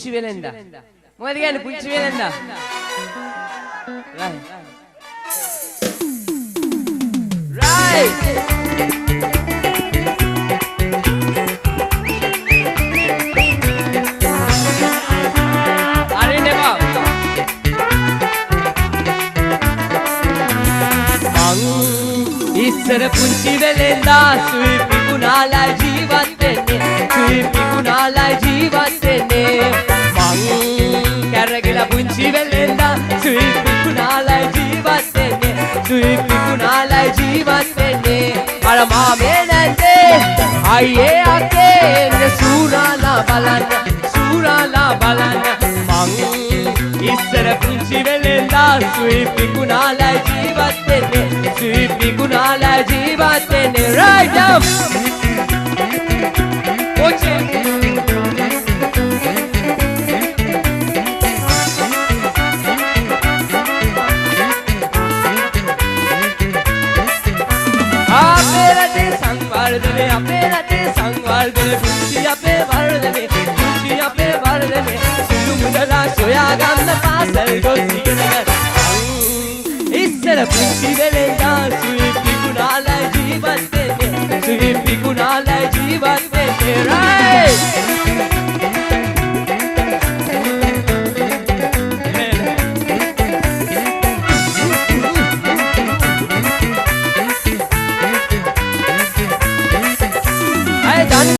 පුංචි වෙලෙන්දා මොකද කියන්නේ පුංචි වෙලෙන්දා right අරින්න එපා මං ඉස්සර පුංචි වෙලෙන්දා සුයි පිකුණාලා ජීවත් වෙන්නේ සුයි පිකුණාලා ජීවත් වෙන්නේ කරගලා පුංචි වෙලෙන්දා සුයි පිකුණාලා ජීවත් වෙන්නේ සුයි පිකුණාලා ජීවත් වෙන්නේ අර මාමේ නැත්තේ අයියේ අකේ සූරාලා බලන්න මං ඉස්සර පුංචි වෙලෙන්දා සුයි පිකුණාලා ජීවත් වෙන්නේ සුයි පිකුණාලා ජීවත් වෙන්නේ right up okay අපේ රටේ සංවර්ධන පුංචි අපේ වර්ධනේ පුංචි අපේ වර්ධනේ සුළු මුදලා සොයා ගන්න පාසල් ගොස් ඉගෙනගන්න ඉස්සර පුංචි වෙලෙන්දා සුයි පිකුණාලා ජීවත් වෙන්නේ සුයි පිකුණාලා ජීවත් වෙන්නේ right